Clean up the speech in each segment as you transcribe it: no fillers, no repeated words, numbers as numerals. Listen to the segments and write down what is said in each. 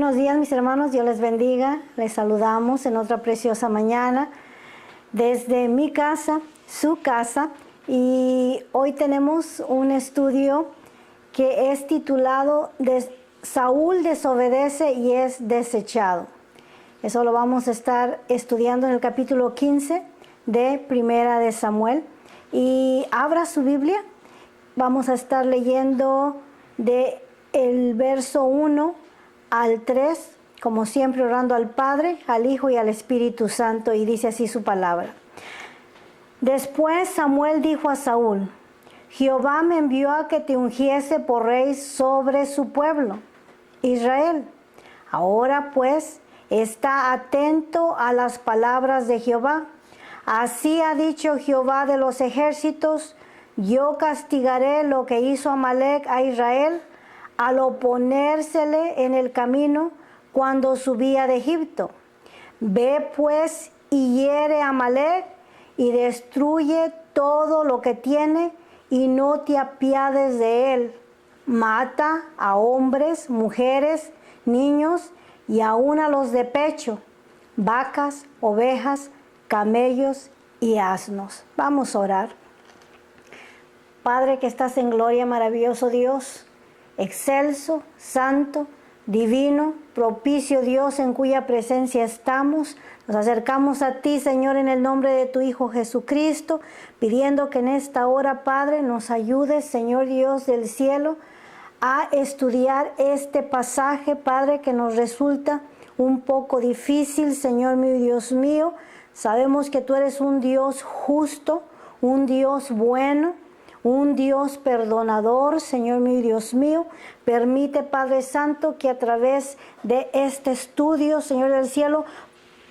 buenos días, mis hermanos. Dios les bendiga. Les saludamos en otra preciosa mañana desde mi casa, su casa. Y hoy tenemos un estudio que es titulado Saúl desobedece y es desechado. Eso lo vamos a estar estudiando en el capítulo 15 de Primera de Samuel. Y abra su Biblia. Vamos a estar leyendo de el verso 1 al 3, como siempre orando al Padre, al Hijo y al Espíritu Santo, y dice así su palabra. Después Samuel dijo a Saúl: Jehová me envió a que te ungiese por rey sobre su pueblo, Israel. Ahora pues, está atento a las palabras de Jehová. Así ha dicho Jehová de los ejércitos: yo castigaré lo que hizo Amalec a Israel al oponérsele en el camino cuando subía de Egipto. Ve pues y hiere a Amalec y destruye todo lo que tiene y no te apiades de él. Mata a hombres, mujeres, niños y aun a los de pecho, vacas, ovejas, camellos y asnos. Vamos a orar. Padre que estás en gloria, maravilloso Dios, excelso, santo, divino, propicio Dios en cuya presencia estamos. Nos acercamos a ti, Señor, en el nombre de tu Hijo Jesucristo, pidiendo que en esta hora, Padre, nos ayudes, Señor Dios del cielo, a estudiar este pasaje, Padre, que nos resulta un poco difícil, Señor mío y Dios mío. Sabemos que tú eres un Dios justo, un Dios bueno, un Dios perdonador, Señor mío y Dios mío. Permite, Padre Santo, que a través de este estudio, Señor del cielo,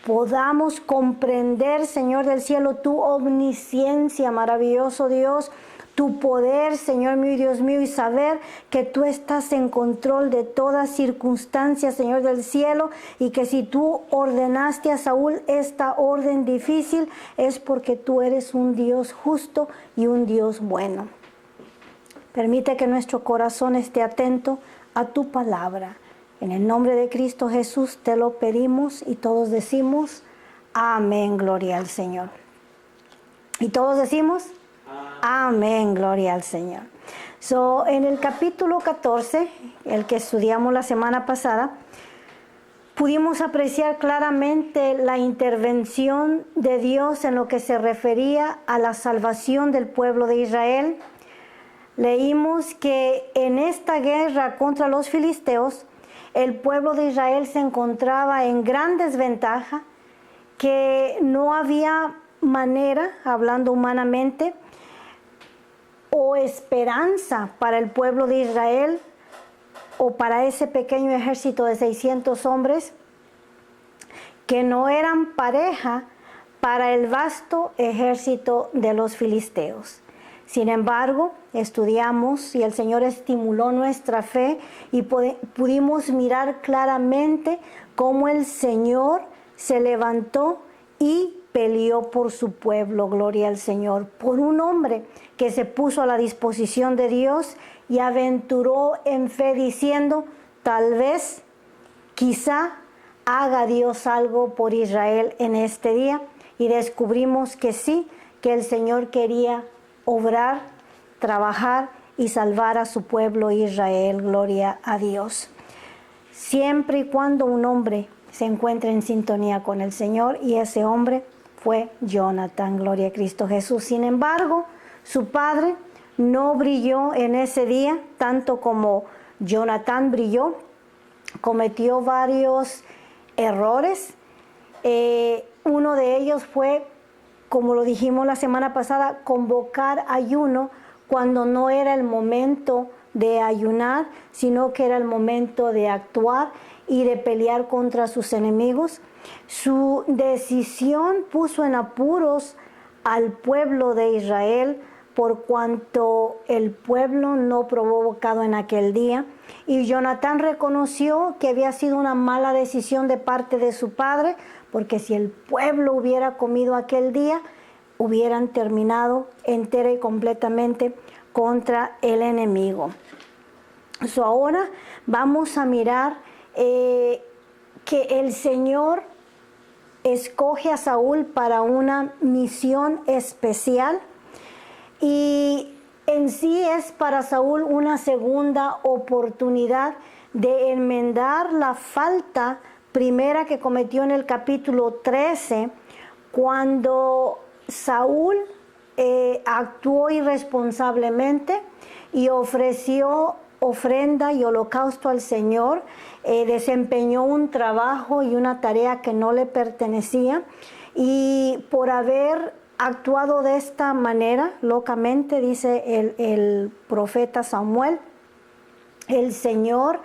podamos comprender, Señor del cielo, tu omnisciencia, maravilloso Dios, tu poder, Señor mío y Dios mío, y saber que tú estás en control de todas circunstancias, Señor del cielo, y que si tú ordenaste a Saúl esta orden difícil, es porque tú eres un Dios justo y un Dios bueno. Permite que nuestro corazón esté atento a tu palabra. En el nombre de Cristo Jesús te lo pedimos y todos decimos amén, gloria al Señor. Y todos decimos amén, gloria al Señor. En el capítulo 14, el que estudiamos la semana pasada, pudimos apreciar claramente la intervención de Dios en lo que se refería a la salvación del pueblo de Israel. Leímos que en esta guerra contra los filisteos, el pueblo de Israel se encontraba en gran desventaja, que no había manera, hablando humanamente, o esperanza para el pueblo de Israel o para ese pequeño ejército de 600 hombres que no eran pareja para el vasto ejército de los filisteos. Sin embargo, estudiamos y el Señor estimuló nuestra fe y pudimos mirar claramente cómo el Señor se levantó y peleó por su pueblo, gloria al Señor, por un hombre que se puso a la disposición de Dios y aventuró en fe diciendo: tal vez, quizá, haga Dios algo por Israel en este día. Y descubrimos que sí, que el Señor quería obrar, trabajar y salvar a su pueblo Israel, gloria a Dios. Siempre y cuando un hombre se encuentre en sintonía con el Señor, y ese hombre fue Jonatán, gloria a Cristo Jesús. Sin embargo, su padre no brilló en ese día, tanto como Jonatán brilló. Cometió varios errores. Uno de ellos fue, como lo dijimos la semana pasada, convocar ayuno cuando no era el momento de ayunar, sino que era el momento de actuar y de pelear contra sus enemigos. Su decisión puso en apuros al pueblo de Israel, por cuanto el pueblo no probó bocado en aquel día. Y Jonatán reconoció que había sido una mala decisión de parte de su padre, porque si el pueblo hubiera comido aquel día, hubieran terminado entera y completamente contra el enemigo. Ahora vamos a mirar que el Señor escoge a Saúl para una misión especial, y en sí es para Saúl una segunda oportunidad de enmendar la falta primera que cometió en el capítulo 13, cuando Saúl actuó irresponsablemente y ofreció ofrenda y holocausto al Señor, desempeñó un trabajo y una tarea que no le pertenecía, y por haber actuado de esta manera, locamente, dice el profeta Samuel, el Señor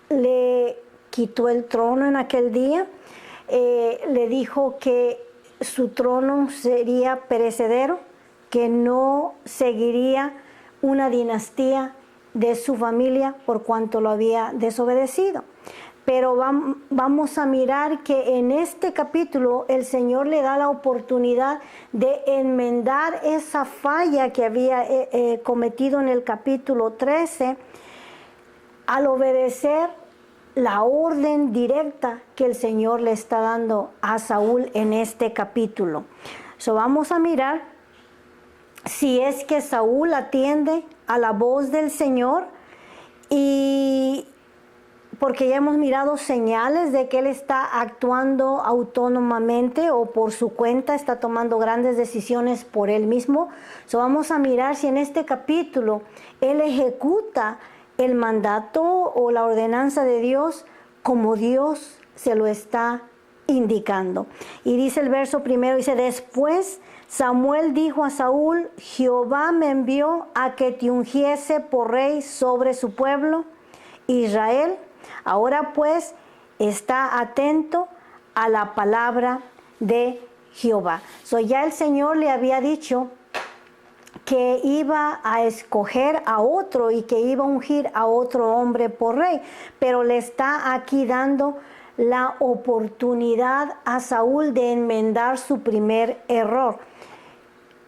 le quitó el trono en aquel día, le dijo que su trono sería perecedero, que no seguiría una dinastía de su familia por cuanto lo había desobedecido. Pero vamos a mirar que en este capítulo el Señor le da la oportunidad de enmendar esa falla que había cometido en el capítulo 13 al obedecer la orden directa que el Señor le está dando a Saúl en este capítulo. Vamos a mirar si es que Saúl atiende a la voz del Señor, y porque ya hemos mirado señales de que él está actuando autónomamente o por su cuenta, está tomando grandes decisiones por él mismo. Vamos a mirar si en este capítulo él ejecuta el mandato o la ordenanza de Dios como Dios se lo está indicando. Y dice el verso primero, dice: después Samuel dijo a Saúl: Jehová me envió a que te ungiese por rey sobre su pueblo Israel. Ahora pues está atento a la palabra de Jehová. Ya el Señor le había dicho que iba a escoger a otro y que iba a ungir a otro hombre por rey, pero le está aquí dando la oportunidad a Saúl de enmendar su primer error.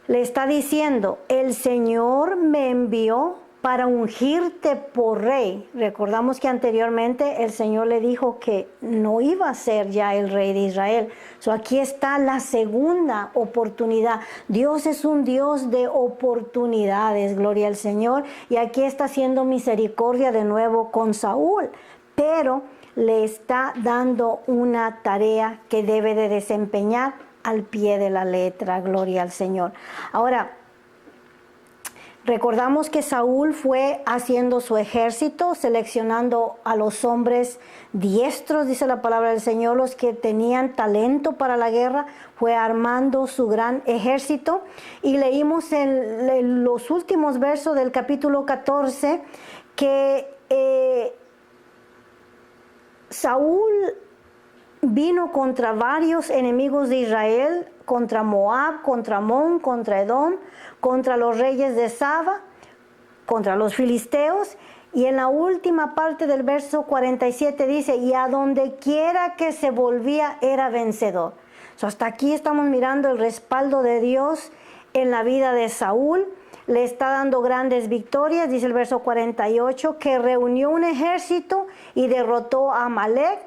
Le está diciendo: el Señor me envió para ungirte por rey. Recordamos que anteriormente el Señor le dijo que no iba a ser ya el rey de Israel. Aquí está la segunda oportunidad. Dios es un Dios de oportunidades, gloria al Señor. Y aquí está haciendo misericordia de nuevo con Saúl, pero le está dando una tarea que debe de desempeñar al pie de la letra, gloria al Señor. Ahora, recordamos que Saúl fue haciendo su ejército, seleccionando a los hombres diestros, dice la palabra del Señor, los que tenían talento para la guerra, fue armando su gran ejército. Y leímos en los últimos versos del capítulo 14 que Saúl vino contra varios enemigos de Israel, contra Moab, contra Amón, contra Edom, contra los reyes de Saba, contra los filisteos. Y en la última parte del verso 47 dice: y a donde quiera que se volvía era vencedor. Hasta aquí estamos mirando el respaldo de Dios en la vida de Saúl. Le está dando grandes victorias, dice el verso 48, que reunió un ejército y derrotó a Amalek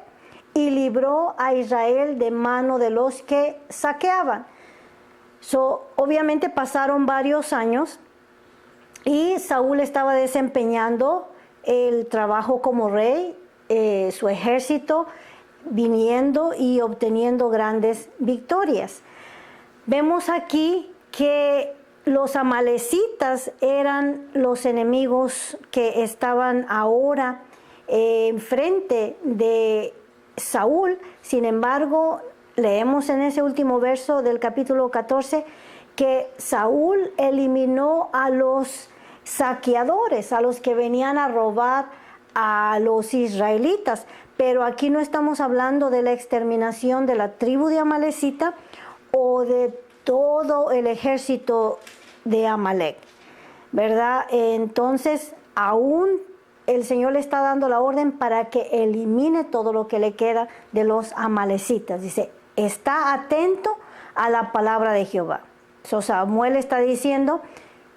y libró a Israel de mano de los que saqueaban. Obviamente pasaron varios años y Saúl estaba desempeñando el trabajo como rey, su ejército viniendo y obteniendo grandes victorias. Vemos aquí que los amalecitas eran los enemigos que estaban ahora enfrente de Saúl. Sin embargo, leemos en ese último verso del capítulo 14 que Saúl eliminó a los saqueadores, a los que venían a robar a los israelitas. Pero aquí no estamos hablando de la exterminación de la tribu de Amalecita o de todo el ejército de Amalek, ¿verdad? Entonces, aún el Señor le está dando la orden para que elimine todo lo que le queda de los amalecitas. Dice: está atento a la palabra de Jehová. Samuel está diciendo: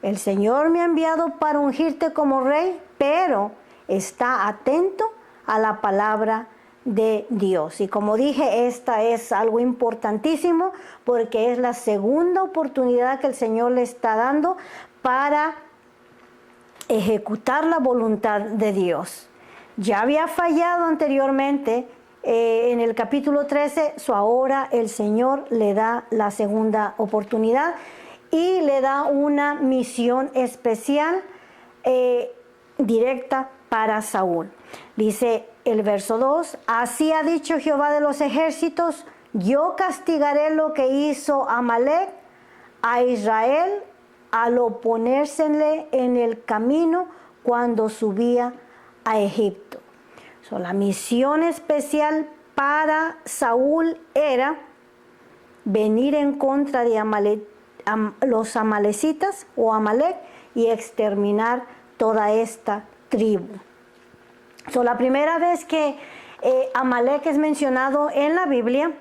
el Señor me ha enviado para ungirte como rey, pero está atento a la palabra de Dios. Y como dije, esta es algo importantísimo porque es la segunda oportunidad que el Señor le está dando para ejecutar la voluntad de Dios. Ya había fallado anteriormente en el capítulo 13, ahora el Señor le da la segunda oportunidad y le da una misión especial directa para Saúl. Dice el verso 2, así ha dicho Jehová de los ejércitos, yo castigaré lo que hizo Amalec a Israel al oponérsele en el camino cuando subía a Egipto. La misión especial para Saúl era venir en contra de los amalecitas o Amalec y exterminar toda esta tribu. La primera vez que Amalec es mencionado en la Biblia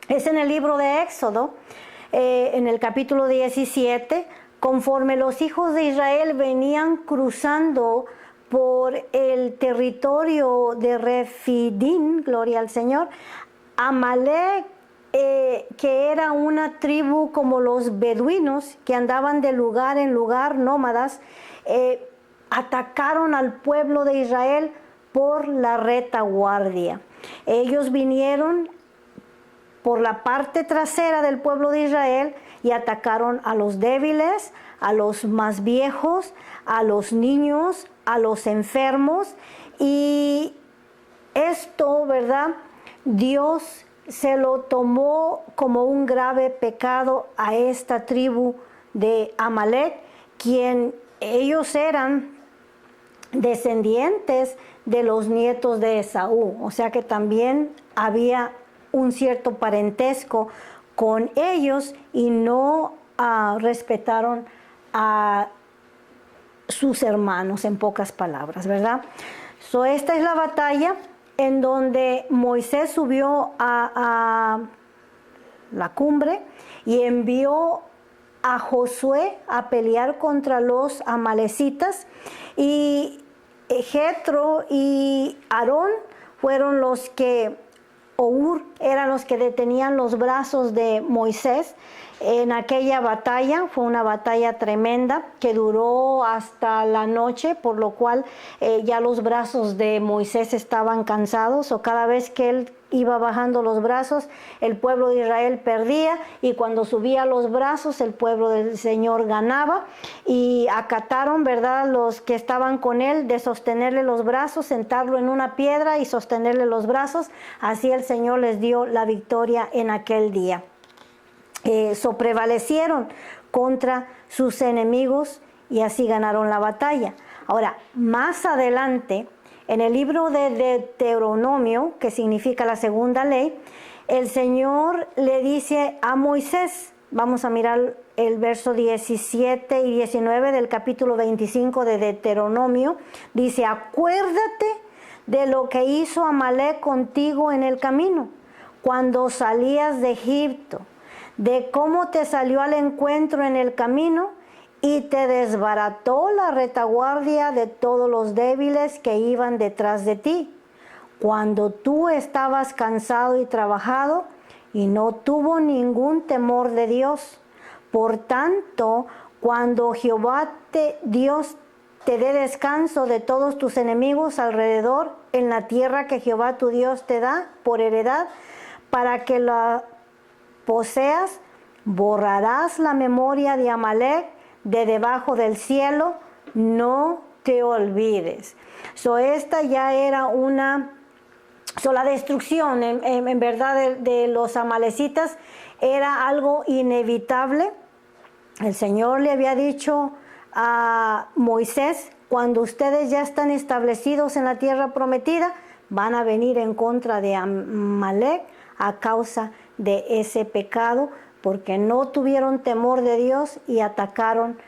es en el libro de Éxodo, en el capítulo 17, conforme los hijos de Israel venían cruzando por el territorio de Refidim, gloria al Señor. Amalec, que era una tribu como los beduinos que andaban de lugar en lugar, nómadas, atacaron al pueblo de Israel por la retaguardia. Ellos vinieron por la parte trasera del pueblo de Israel y atacaron a los débiles, a los más viejos, a los niños, a los enfermos. Y esto, ¿verdad? Dios se lo tomó como un grave pecado a esta tribu de Amalec, quien ellos eran descendientes de los nietos de Esaú, o sea que también había un cierto parentesco con ellos y no respetaron a sus hermanos, en pocas palabras, ¿verdad? Esta es la batalla en donde Moisés subió a la cumbre y envió a Josué a pelear contra los amalecitas, y Jetro y Aarón fueron los que, Hur eran los que detenían los brazos de Moisés en aquella batalla. Fue una batalla tremenda que duró hasta la noche, por lo cual ya los brazos de Moisés estaban cansados, o cada vez que él iba bajando los brazos, el pueblo de Israel perdía, y cuando subía los brazos, el pueblo del Señor ganaba. Y acataron, ¿verdad?, los que estaban con él, de sostenerle los brazos, sentarlo en una piedra y sostenerle los brazos. Así el Señor les dio la victoria en aquel día. Prevalecieron contra sus enemigos y así ganaron la batalla. Ahora, más adelante, en el libro de Deuteronomio, que significa la segunda ley, el Señor le dice a Moisés, vamos a mirar el verso 17 y 19 del capítulo 25 de Deuteronomio, dice, acuérdate de lo que hizo Amalec contigo en el camino, cuando salías de Egipto, de cómo te salió al encuentro en el camino y te desbarató la retaguardia de todos los débiles que iban detrás de ti, cuando tú estabas cansado y trabajado, y no tuvo ningún temor de Dios. Por tanto, cuando Jehová Dios te dé descanso de todos tus enemigos alrededor en la tierra que Jehová tu Dios te da por heredad, para que la poseas, borrarás la memoria de Amalec de debajo del cielo, no te olvides. Esta ya era la destrucción en verdad de los amalecitas era algo inevitable. El Señor le había dicho a Moisés, cuando ustedes ya están establecidos en la tierra prometida, van a venir en contra de Amalec a causa de ese pecado, porque no tuvieron temor de Dios y atacaron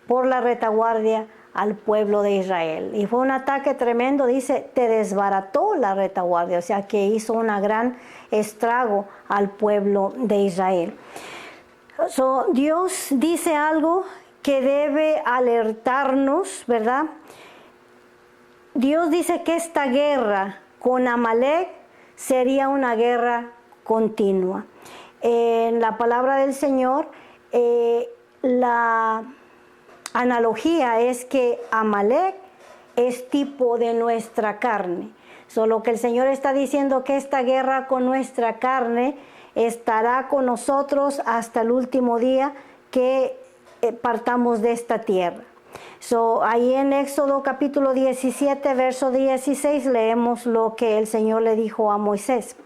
por la retaguardia al pueblo de Israel. Y fue un ataque tremendo, dice, te desbarató la retaguardia, o sea que hizo un gran estrago al pueblo de Israel. Dios dice algo que debe alertarnos, ¿verdad? Dios dice que esta guerra con Amalek sería una guerra continua. En la palabra del Señor, la analogía es que Amalek es tipo de nuestra carne. Solo que el Señor está diciendo que esta guerra con nuestra carne estará con nosotros hasta el último día que partamos de esta tierra. Ahí en Éxodo capítulo 17, verso 16, leemos lo que el Señor le dijo a Moisés.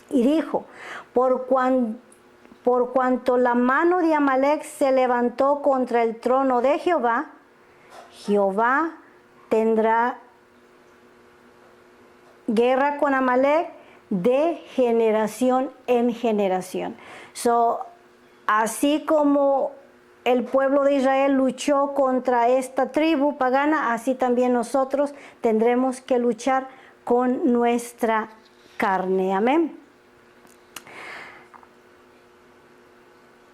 Y dijo, por cuanto la mano de Amalek se levantó contra el trono de Jehová, Jehová tendrá guerra con Amalek de generación en generación. Así como el pueblo de Israel luchó contra esta tribu pagana, así también nosotros tendremos que luchar con nuestra carne. Amén.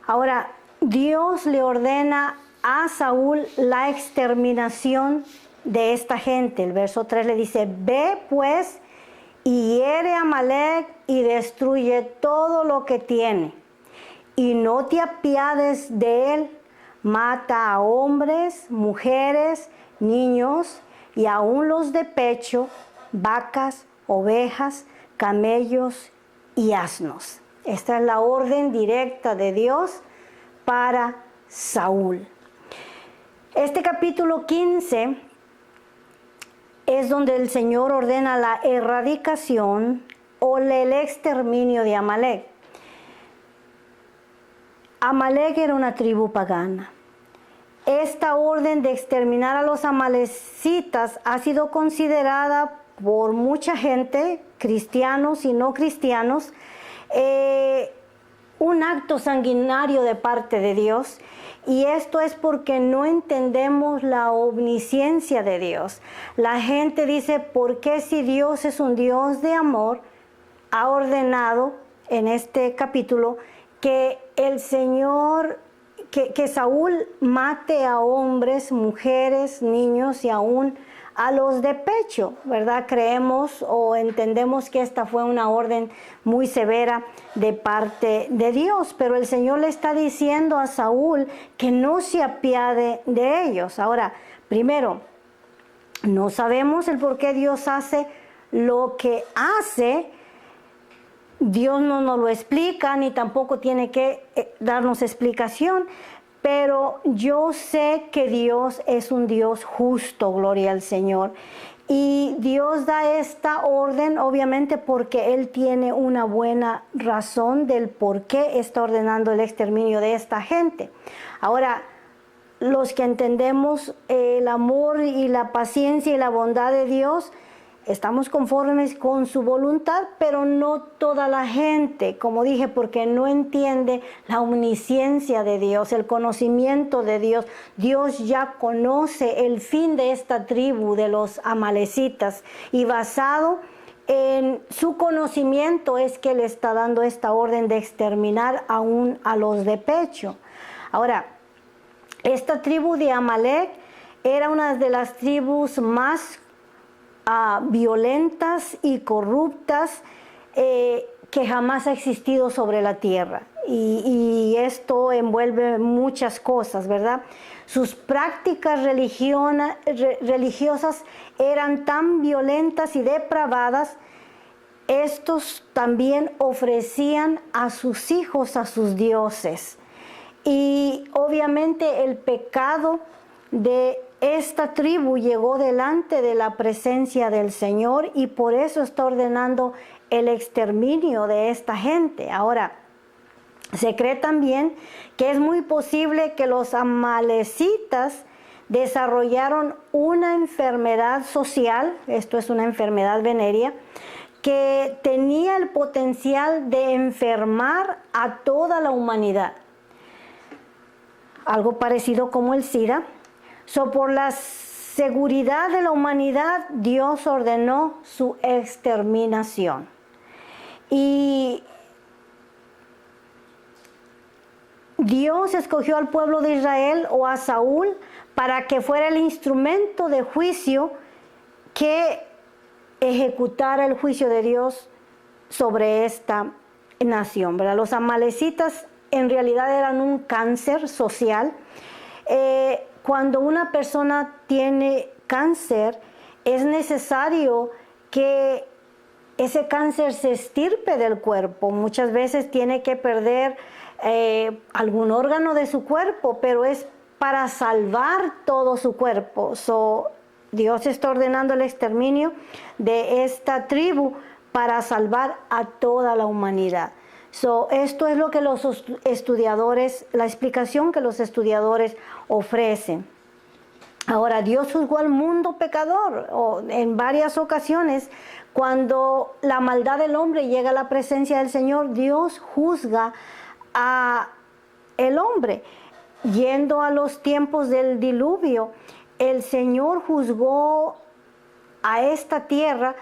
Ahora, Dios le ordena a Saúl la exterminación de esta gente. El verso 3 le dice, ve pues y hiere a Amalek y destruye todo lo que tiene. Y no te apiades de él, mata a hombres, mujeres, niños y aún los de pecho, vacas, ovejas, camellos y asnos. Esta es la orden directa de Dios para Saúl. Este capítulo 15 es donde el Señor ordena la erradicación o el exterminio de Amalek. Amalek era una tribu pagana. Esta orden de exterminar a los amalecitas ha sido considerada por mucha gente, cristianos y no cristianos, un acto sanguinario de parte de Dios, y esto es porque no entendemos la omnisciencia de Dios. La gente dice, ¿por qué si Dios es un Dios de amor, ha ordenado en este capítulo que el Señor, que Saúl mate a hombres, mujeres, niños y aún a los de pecho, ¿verdad? Creemos o entendemos que esta fue una orden muy severa de parte de Dios, pero el Señor le está diciendo a Saúl que no se apiade de ellos. Ahora, primero, no sabemos el por qué Dios hace lo que hace. Dios no nos lo explica, ni tampoco tiene que darnos explicación. Pero yo sé que Dios es un Dios justo, gloria al Señor. Y Dios da esta orden, obviamente, porque Él tiene una buena razón del por qué está ordenando el exterminio de esta gente. Ahora, los que entendemos el amor y la paciencia y la bondad de Dios, estamos conformes con su voluntad, pero no toda la gente, como dije, porque no entiende la omnisciencia de Dios, el conocimiento de Dios. Dios ya conoce el fin de esta tribu de los amalecitas y basado en su conocimiento es que le está dando esta orden de exterminar aún a los de pecho. Ahora, esta tribu de Amalek era una de las tribus más violentas y corruptas que jamás ha existido sobre la tierra, y esto envuelve muchas cosas, ¿verdad? Sus prácticas religiosas eran tan violentas y depravadas. Estos también ofrecían a sus hijos a sus dioses, y obviamente el pecado de esta tribu llegó delante de la presencia del Señor, y por eso está ordenando el exterminio de esta gente. Ahora, se cree también que es muy posible que los amalecitas desarrollaron una enfermedad social, esto es una enfermedad venérea, que tenía el potencial de enfermar a toda la humanidad. Algo parecido como el SIDA. Por la seguridad de la humanidad, Dios ordenó su exterminación. Y Dios escogió al pueblo de Israel o a Saúl para que fuera el instrumento de juicio que ejecutara el juicio de Dios sobre esta nación, ¿verdad? Los amalecitas en realidad eran un cáncer social. Cuando una persona tiene cáncer, es necesario que ese cáncer se estirpe del cuerpo. Muchas veces tiene que perder algún órgano de su cuerpo, pero es para salvar todo su cuerpo. Dios está ordenando el exterminio de esta tribu para salvar a toda la humanidad. Esto es lo que los estudiadores, la explicación que los estudiadores ofrecen. Ahora, Dios juzgó al mundo pecador en varias ocasiones. Cuando la maldad del hombre llega a la presencia del Señor, Dios juzga a el hombre. Yendo a los tiempos del diluvio, el Señor juzgó a esta tierra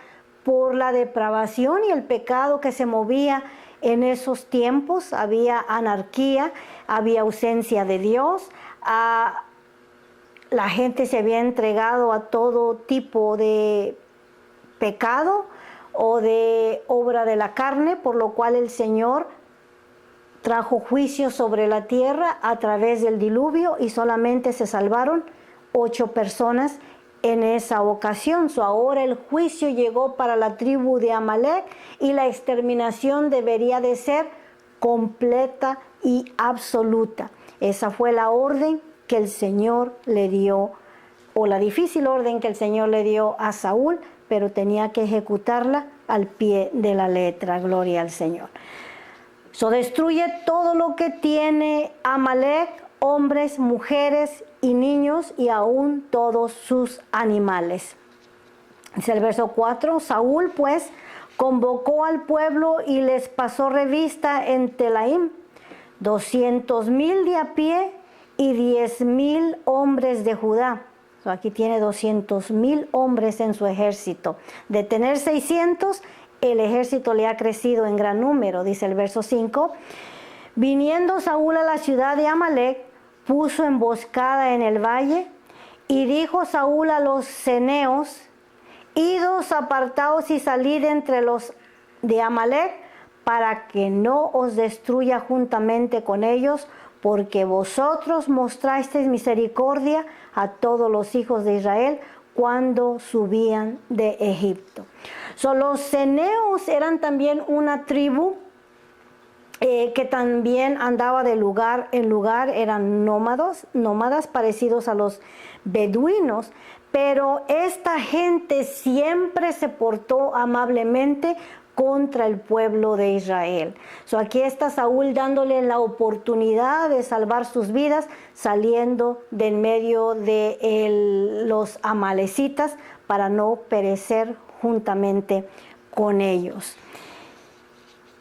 por la depravación y el pecado que se movía en esos tiempos. Había anarquía, había ausencia de Dios, la gente se había entregado a todo tipo de pecado o de obra de la carne, por lo cual el Señor trajo juicio sobre la tierra a través del diluvio y solamente se salvaron 8 personas en esa ocasión. Ahora el juicio llegó para la tribu de Amalek y la exterminación debería de ser completa y absoluta. Esa fue la orden que el Señor le dio, o la difícil orden que el Señor le dio a Saúl, pero tenía que ejecutarla al pie de la letra. Gloria al Señor. Destruye todo lo que tiene Amalek, hombres, mujeres y niños, y aún todos sus animales. Dice el verso 4, Saúl pues convocó al pueblo y les pasó revista en Telaim, 200,000 de a pie y 10,000 hombres de Judá. Aquí tiene 200,000 hombres en su ejército. De tener 600, el ejército le ha crecido en gran número, dice el verso 5. Viniendo Saúl a la ciudad de Amalek, puso emboscada en el valle, y dijo Saúl a los ceneos: idos, apartaos y salid entre los de Amalek, para que no os destruya juntamente con ellos, porque vosotros mostrasteis misericordia a todos los hijos de Israel cuando subían de Egipto. Los ceneos eran también una tribu que también andaba de lugar en lugar, eran nómadas parecidos a los beduinos, pero esta gente siempre se portó amablemente contra el pueblo de Israel. Aquí está Saúl dándole la oportunidad de salvar sus vidas, saliendo de en medio de los amalecitas para no perecer juntamente con ellos.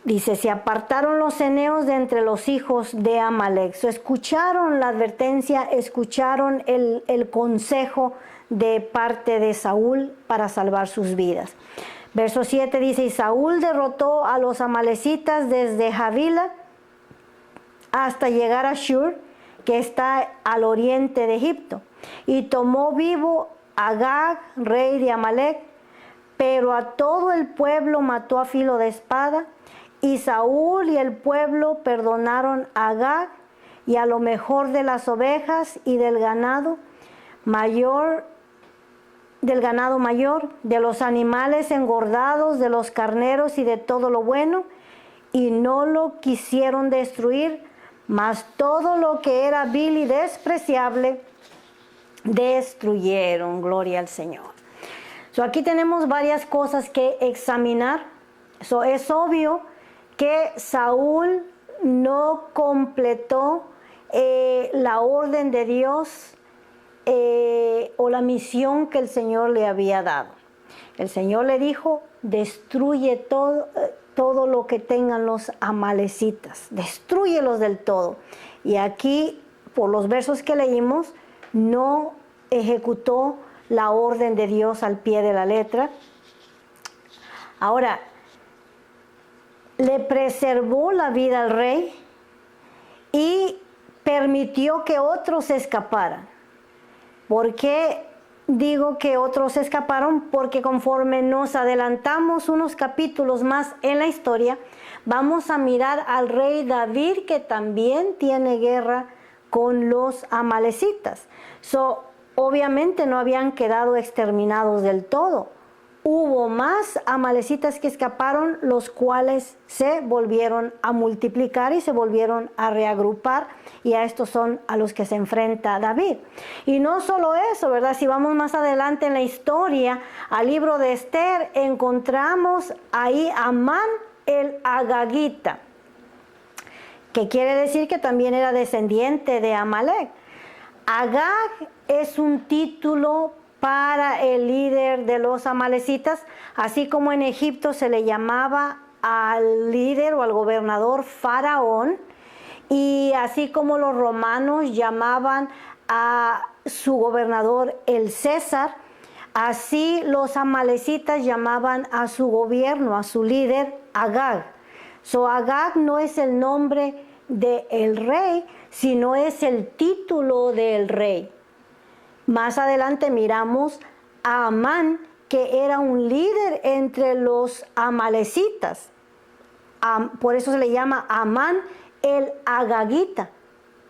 Dice, se apartaron los ceneos de entre los hijos de Amalek. Escucharon la advertencia, escucharon el consejo de parte de Saúl para salvar sus vidas. Verso 7 dice, y Saúl derrotó a los amalecitas desde Javila hasta llegar a Shur, que está al oriente de Egipto, y tomó vivo a Agag, rey de Amalek, pero a todo el pueblo mató a filo de espada. Y Saúl y el pueblo perdonaron a Agag y a lo mejor de las ovejas y del ganado mayor, de los animales engordados, de los carneros y de todo lo bueno, y no lo quisieron destruir, mas todo lo que era vil y despreciable destruyeron. Gloria al Señor. Aquí tenemos varias cosas que examinar. Es obvio que Saúl no completó la orden de Dios o la misión que el Señor le había dado. El Señor le dijo, destruye todo lo que tengan los amalecitas, destrúyelos del todo. Y aquí, por los versos que leímos, no ejecutó la orden de Dios al pie de la letra. Ahora, le preservó la vida al rey y permitió que otros escaparan, porque digo que otros escaparon porque conforme nos adelantamos unos capítulos más en la historia, vamos a mirar al rey David, que también tiene guerra con los amalecitas. Obviamente no habían quedado exterminados del todo. Hubo más amalecitas que escaparon, los cuales se volvieron a multiplicar y se volvieron a reagrupar, y a estos son a los que se enfrenta David. Y no solo eso, ¿verdad? Si vamos más adelante en la historia, al libro de Esther, encontramos ahí a Amán el Agagita, que quiere decir que también era descendiente de Amalek. Agag es un título para el líder de los amalecitas, así como en Egipto se le llamaba al líder o al gobernador Faraón, y así como los romanos llamaban a su gobernador el César, así los amalecitas llamaban a su gobierno, a su líder, Agag. Agag no es el nombre del rey, sino es el título del rey. Más adelante miramos a Amán, que era un líder entre los amalecitas. Por eso se le llama Amán el Agagita.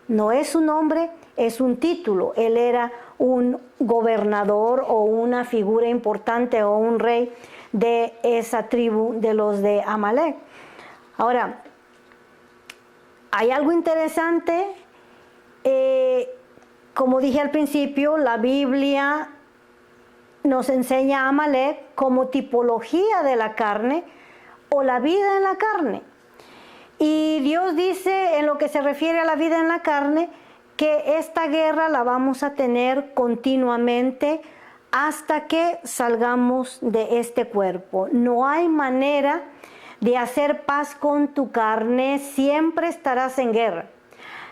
No es un nombre, es un título. Él era un gobernador o una figura importante o un rey de esa tribu de los de Amalek. Ahora, hay algo interesante. Como dije al principio, la Biblia nos enseña a Amalek como tipología de la carne o la vida en la carne. Y Dios dice, en lo que se refiere a la vida en la carne, que esta guerra la vamos a tener continuamente hasta que salgamos de este cuerpo. No hay manera de hacer paz con tu carne, siempre estarás en guerra.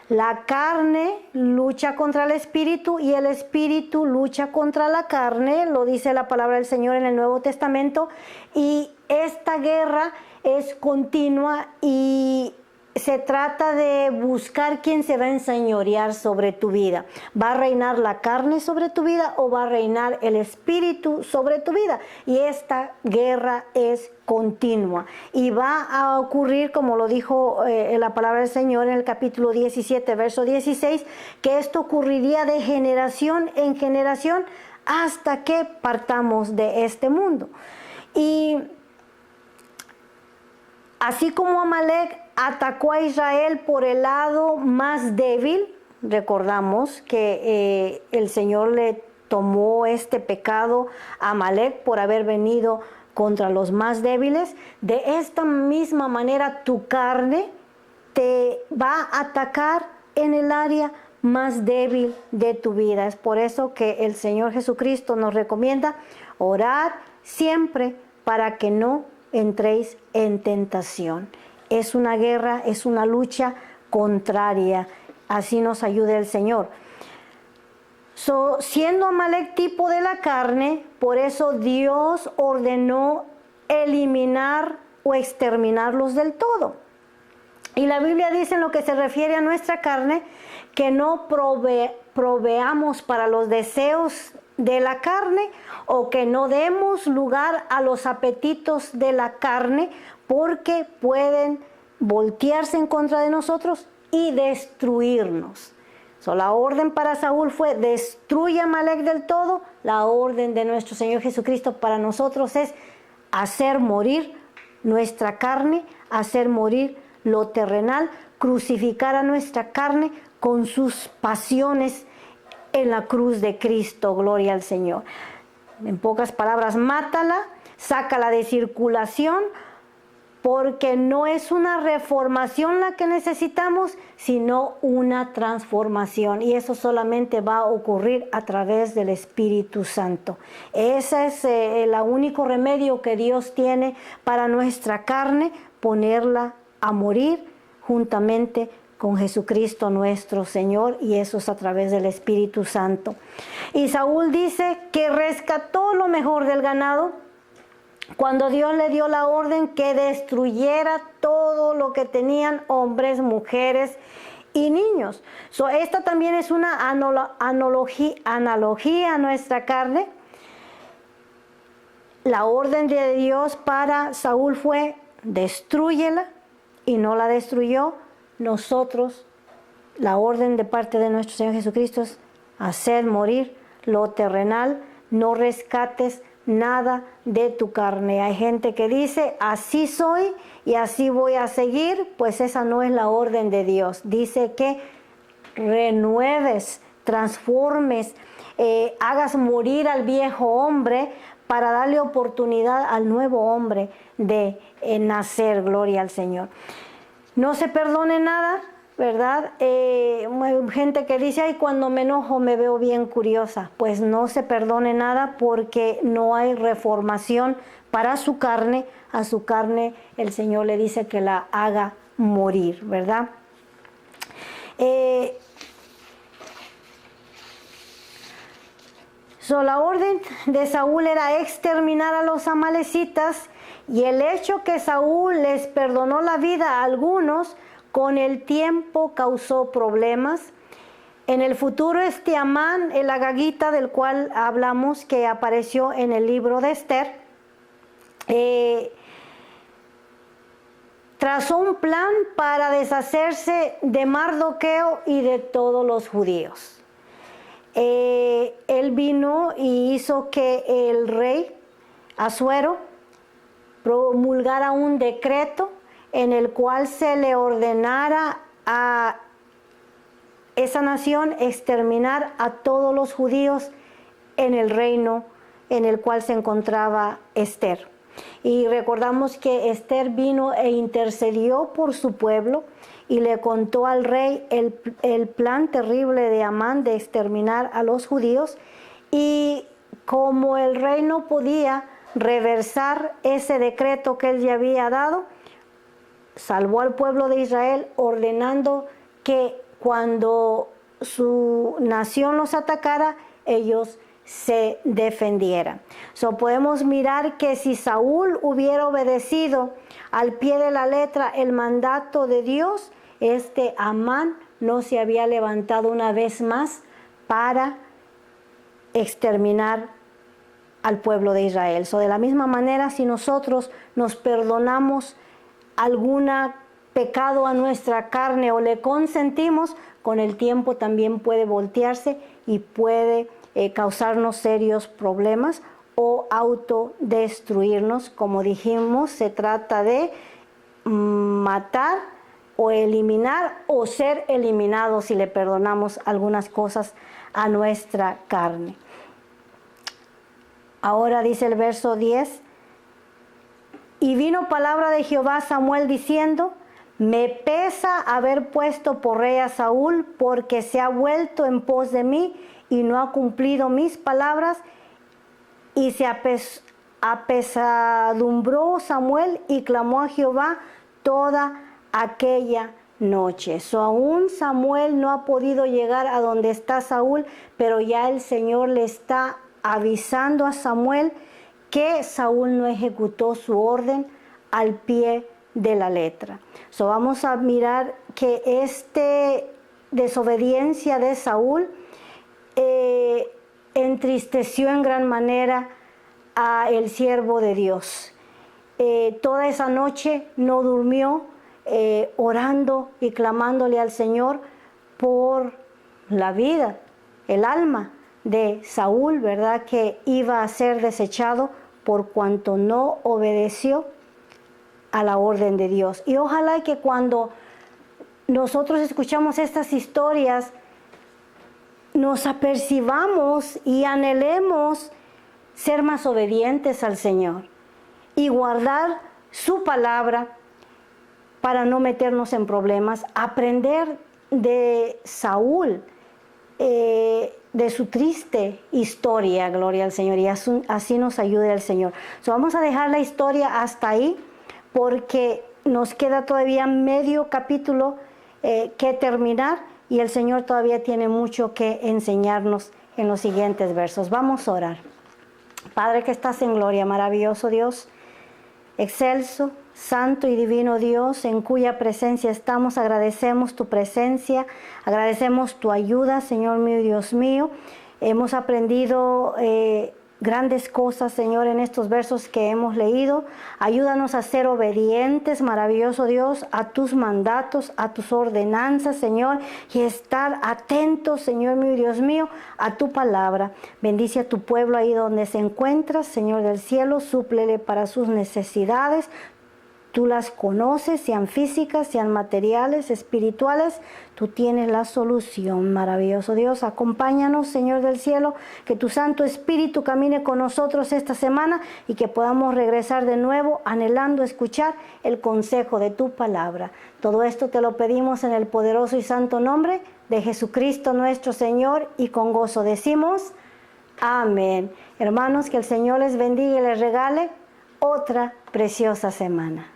La carne lucha contra el espíritu y el espíritu lucha contra la carne, lo dice la palabra del Señor en el Nuevo Testamento, y esta guerra es continua y se trata de buscar quién se va a enseñorear sobre tu vida. ¿Va a reinar la carne sobre tu vida o va a reinar el espíritu sobre tu vida? Y esta guerra es continua y va a ocurrir, como lo dijo la palabra del Señor en el capítulo 17, verso 16, que esto ocurriría de generación en generación hasta que partamos de este mundo. Y así como Amalek atacó a Israel por el lado más débil, recordamos que el Señor le tomó este pecado a Amalek por haber venido contra los más débiles. De esta misma manera tu carne te va a atacar en el área más débil de tu vida. Es por eso que el Señor Jesucristo nos recomienda orar siempre para que no entréis en tentación. Es una guerra, es una lucha contraria. Así nos ayude el Señor. Siendo Amalek tipo de la carne, por eso Dios ordenó eliminar o exterminarlos del todo. Y la Biblia dice en lo que se refiere a nuestra carne, que no proveamos para los deseos de la carne, o que no demos lugar a los apetitos de la carne, porque pueden voltearse en contra de nosotros y destruirnos. La orden para Saúl fue: destruye a Amalek del todo. La orden de nuestro Señor Jesucristo para nosotros es hacer morir nuestra carne, hacer morir lo terrenal, crucificar a nuestra carne con sus pasiones en la cruz de Cristo. Gloria al Señor. En pocas palabras, mátala, sácala de circulación, porque no es una reformación la que necesitamos, sino una transformación. Y eso solamente va a ocurrir a través del Espíritu Santo. Ese es el único remedio que Dios tiene para nuestra carne, ponerla a morir juntamente con Jesucristo nuestro Señor, y eso es a través del Espíritu Santo. Y Saúl dice que rescató lo mejor del ganado cuando Dios le dio la orden que destruyera todo lo que tenían hombres, mujeres y niños. Esta también es una analogía a nuestra carne. La orden de Dios para Saúl fue: destrúyela, y no la destruyó. Nosotros, la orden de parte de nuestro Señor Jesucristo es hacer morir lo terrenal, no rescates nada de tu carne. Hay gente que dice: así soy y así voy a seguir. Pues esa no es la orden de Dios. Dice que renueves, transformes, hagas morir al viejo hombre para darle oportunidad al nuevo hombre de nacer. Gloria al Señor. No se perdone nada, ¿verdad? Gente que dice: ay, cuando me enojo me veo bien curiosa. Pues no se perdone nada, porque no hay reformación para su carne. A su carne el Señor le dice que la haga morir, ¿verdad? La orden de Saúl era exterminar a los amalecitas, y el hecho que Saúl les perdonó la vida a algunos, con el tiempo causó problemas. En el futuro, Amán, el agagita del cual hablamos, que apareció en el libro de Esther, trazó un plan para deshacerse de Mardoqueo y de todos los judíos. Él vino y hizo que el rey Asuero promulgara un decreto en el cual se le ordenara a esa nación exterminar a todos los judíos en el reino en el cual se encontraba Esther. Y recordamos que Esther vino e intercedió por su pueblo y le contó al rey el plan terrible de Amán de exterminar a los judíos. Y como el rey no podía reversar ese decreto que él ya había dado, salvó al pueblo de Israel, ordenando que cuando su nación los atacara, ellos se defendieran. Podemos mirar que si Saúl hubiera obedecido al pie de la letra el mandato de Dios, Amán no se había levantado una vez más para exterminar al pueblo de Israel. De la misma manera, si nosotros nos perdonamos algún pecado a nuestra carne o le consentimos, con el tiempo también puede voltearse y puede causarnos serios problemas o autodestruirnos. Como dijimos, se trata de matar o eliminar o ser eliminados si le perdonamos algunas cosas a nuestra carne. Ahora dice el verso 10: y vino palabra de Jehová a Samuel diciendo: me pesa haber puesto por rey a Saúl, porque se ha vuelto en pos de mí y no ha cumplido mis palabras. Y se apesadumbró Samuel y clamó a Jehová toda aquella noche. Aún Samuel no ha podido llegar a donde está Saúl, pero ya el Señor le está avisando a Samuel que Saúl no ejecutó su orden al pie de la letra. Vamos a mirar que desobediencia de Saúl entristeció en gran manera a el siervo de Dios. Toda esa noche no durmió, orando y clamándole al Señor por la vida, el alma de Saúl, ¿verdad?, que iba a ser desechado por cuanto no obedeció a la orden de Dios. Y ojalá que cuando nosotros escuchamos estas historias, nos apercibamos y anhelemos ser más obedientes al Señor y guardar su palabra para no meternos en problemas, aprender de Saúl, de su triste historia, gloria al Señor, y así nos ayude el Señor. Vamos a dejar la historia hasta ahí, porque nos queda todavía medio capítulo que terminar, y el Señor todavía tiene mucho que enseñarnos en los siguientes versos. Vamos a orar. Padre que estás en gloria, maravilloso Dios, excelso, Santo y divino Dios, en cuya presencia estamos, agradecemos tu presencia, agradecemos tu ayuda, Señor mío y Dios mío. Hemos aprendido grandes cosas, Señor, en estos versos que hemos leído. Ayúdanos a ser obedientes, maravilloso Dios, a tus mandatos, a tus ordenanzas, Señor, y estar atentos, Señor mío y Dios mío, a tu palabra. Bendice a tu pueblo ahí donde se encuentra, Señor del cielo, súplele para sus necesidades. Tú las conoces, sean físicas, sean materiales, espirituales. Tú tienes la solución, maravilloso Dios. Acompáñanos, Señor del cielo, que tu Santo Espíritu camine con nosotros esta semana y que podamos regresar de nuevo anhelando escuchar el consejo de tu palabra. Todo esto te lo pedimos en el poderoso y santo nombre de Jesucristo nuestro Señor, y con gozo decimos amén. Hermanos, que el Señor les bendiga y les regale otra preciosa semana.